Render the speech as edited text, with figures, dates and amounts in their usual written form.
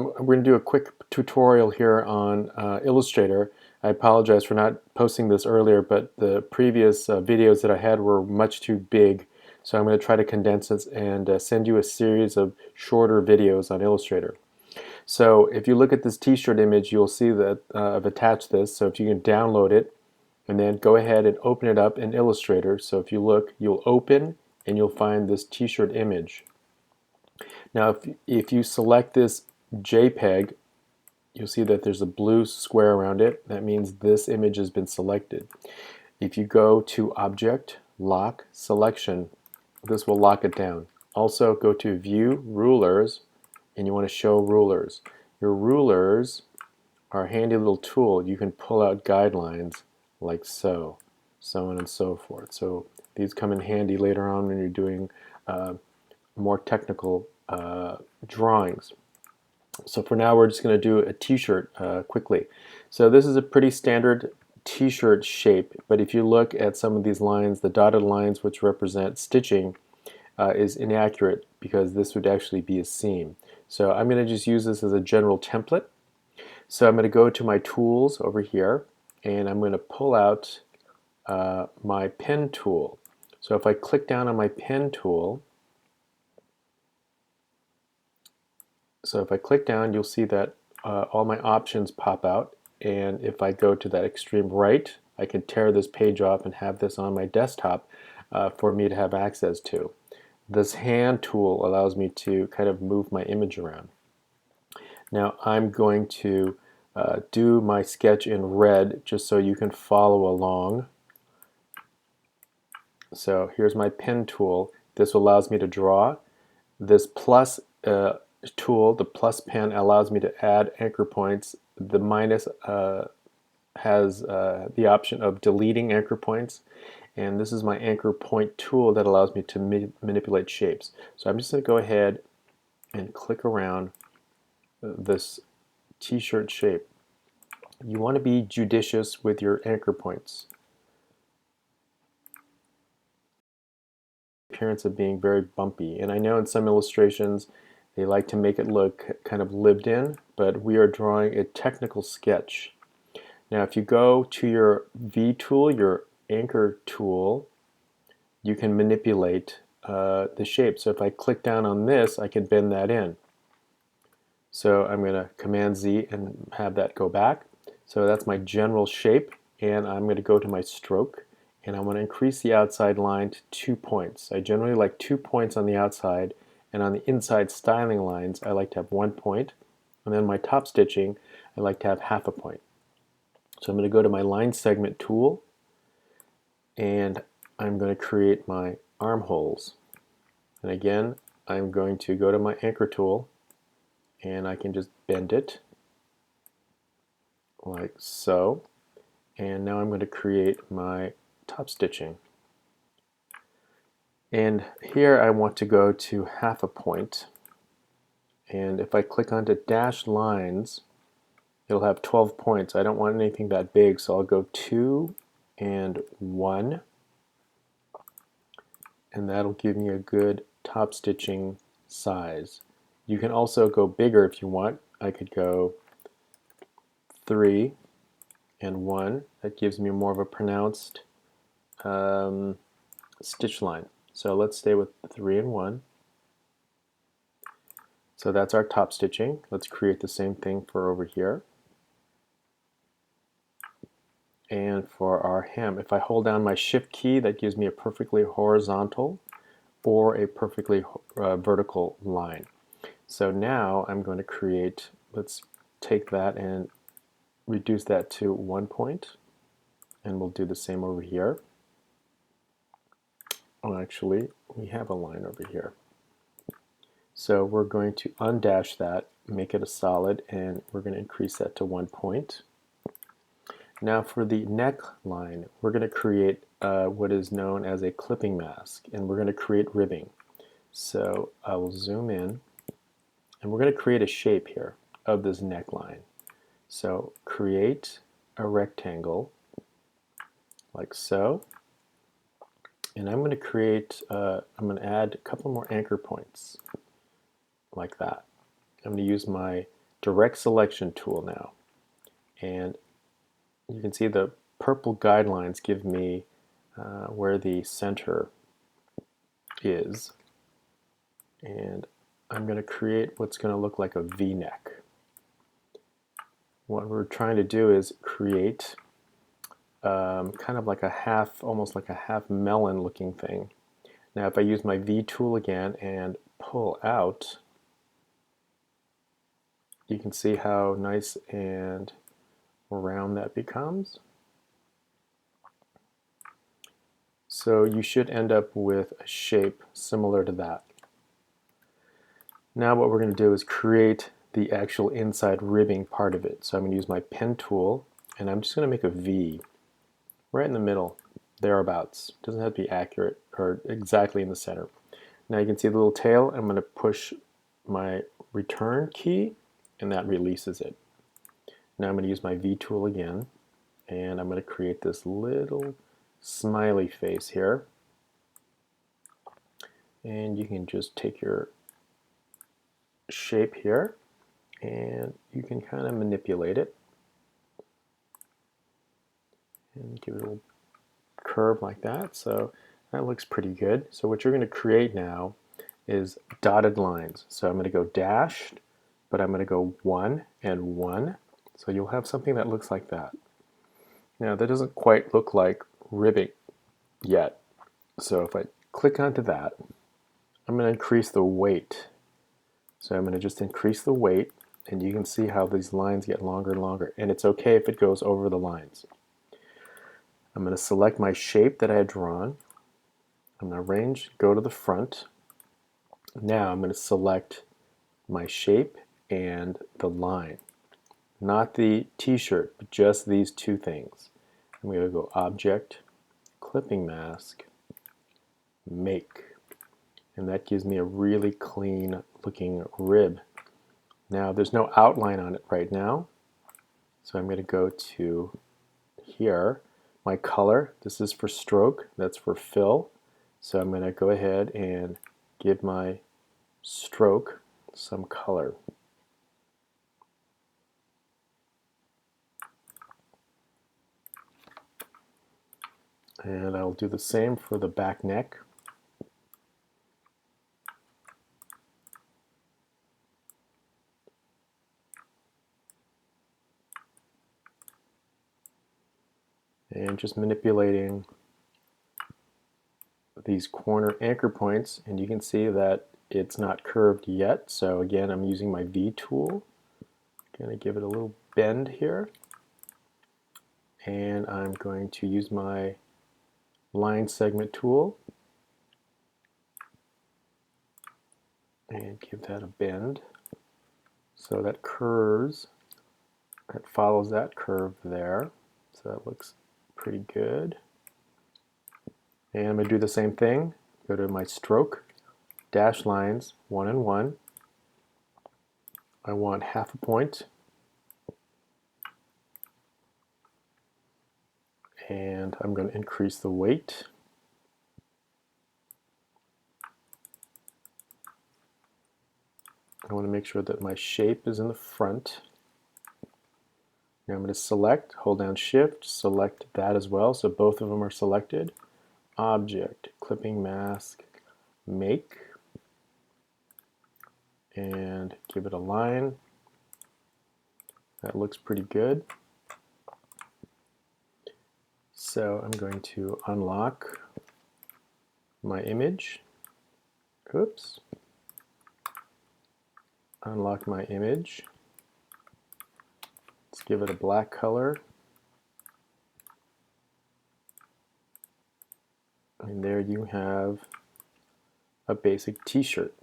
We're going to do a quick tutorial here on Illustrator. I apologize for not posting this earlier, but the previous videos that I had were much too big. So I'm going to try to condense it and send you a series of shorter videos on Illustrator. So if you look at this t-shirt image, you'll see that I've attached this. So if you can download it and then go ahead and open it up in Illustrator. So if you look, you'll open and you'll find this t-shirt image. Now if you select this JPEG, you'll see that there's a blue square around it. That means this image has been selected. If you go to Object, Lock, Selection, this will lock it down. Also go to View, Rulers, and you want to show rulers. Your rulers are a handy little tool. You can pull out guidelines like so on and so forth. So these come in handy later on when you're doing more technical drawings. So for now we're just going to do a t-shirt quickly. So this is a pretty standard t-shirt shape, but if you look at some of these lines, the dotted lines which represent stitching is inaccurate because this would actually be a seam. So I'm going to just use this as a general template. So I'm going to go to my tools over here and I'm going to pull out my pen tool. So if I click down on my pen tool, you'll see that all my options pop out, and if I go to that extreme right, I can tear this page off and have this on my desktop for me to have access to. This hand tool allows me to kind of move my image around. Now I'm going to do my sketch in red just so you can follow along. So here's my pen tool. This allows me to draw. This plus tool, the plus pen, allows me to add anchor points. The minus has the option of deleting anchor points, and this is my anchor point tool that allows me to manipulate shapes. So I'm just going to go ahead and click around this t-shirt shape. You want to be judicious with your anchor points. Appearance of being very bumpy, and I know in some illustrations they like to make it look kind of lived in, but we are drawing a technical sketch. Now if you go to your V tool, your anchor tool, you can manipulate the shape. So if I click down on this, I can bend that in. So I'm going to Command Z and have that go back. So that's my general shape, and I'm going to go to my stroke and I want to increase the outside line to 2 points. I generally like 2 points on the outside, and on the inside styling lines I like to have 1 point, and then my top stitching I like to have half a point. So I'm going to go to my line segment tool and I'm going to create my armholes, and again I'm going to go to my anchor tool and I can just bend it like so, and now I'm going to create my top stitching. And here I want to go to half a point, and if I click onto dashed lines it'll have 12 points. I don't want anything that big, so I'll go 2 and 1, and that'll give me a good top stitching size. You can also go bigger if you want. I could go 3 and 1. That gives me more of a pronounced stitch line. So let's stay with 3 and 1. So that's our top stitching. Let's create the same thing for over here. And for our hem, if I hold down my shift key, that gives me a perfectly horizontal or a perfectly vertical line. So now I'm going to create, let's take that and reduce that to 1 point, and we'll do the same over here. Oh, actually, we have a line over here. So we're going to undash that, make it a solid, and we're going to increase that to 1 point. Now for the neckline, we're going to create what is known as a clipping mask, and we're going to create ribbing. So I will zoom in, and we're going to create a shape here of this neckline. So create a rectangle like so, and I'm going to create, I'm going to add a couple more anchor points like that. I'm going to use my direct selection tool now. And you can see the purple guidelines give me where the center is. And I'm going to create what's going to look like a V-neck. What we're trying to do is create kind of like a half, almost like a half melon looking thing. Now if I use my V tool again and pull out, you can see how nice and round that becomes. So you should end up with a shape similar to that. Now what we're going to do is create the actual inside ribbing part of it. So I'm going to use my pen tool and I'm just going to make a V right in the middle, thereabouts. It doesn't have to be accurate or exactly in the center. Now you can see the little tail. I'm going to push my return key and that releases it. Now I'm going to use my V tool again and I'm going to create this little smiley face here. And you can just take your shape here and you can kind of manipulate it and give it a little curve like that. So that looks pretty good. So what you're going to create now is dotted lines. So I'm going to go dashed, but I'm going to go 1 and 1. So you'll have something that looks like that. Now that doesn't quite look like ribbing yet. So if I click onto that, I'm going to increase the weight. So I'm going to just increase the weight and you can see how these lines get longer and longer. And it's okay if it goes over the lines. I'm going to select my shape that I had drawn. I'm going to arrange, go to the front. Now I'm going to select my shape and the line. Not the t-shirt, but just these two things. I'm going to go Object, Clipping Mask, Make. And that gives me a really clean looking rib. Now there's no outline on it right now. So I'm going to go to here. My color, this is for stroke, that's for fill. So I'm going to go ahead and give my stroke some color. And I'll do the same for the back neck. And just manipulating these corner anchor points, and you can see that it's not curved yet. So again, I'm using my V tool. I'm going to give it a little bend here. And I'm going to use my line segment tool and give that a bend. So that curves, that follows that curve there. So that looks pretty good. And I'm going to do the same thing. Go to my stroke, dash lines, 1 and 1. I want half a point. And I'm going to increase the weight. I want to make sure that my shape is in the front. Now I'm going to select, hold down Shift, select that as well, so both of them are selected. Object, Clipping Mask, Make, and give it a line. That looks pretty good. So I'm going to unlock my image. Oops. Unlock my image. Let's give it a black color. And there you have a basic t-shirt.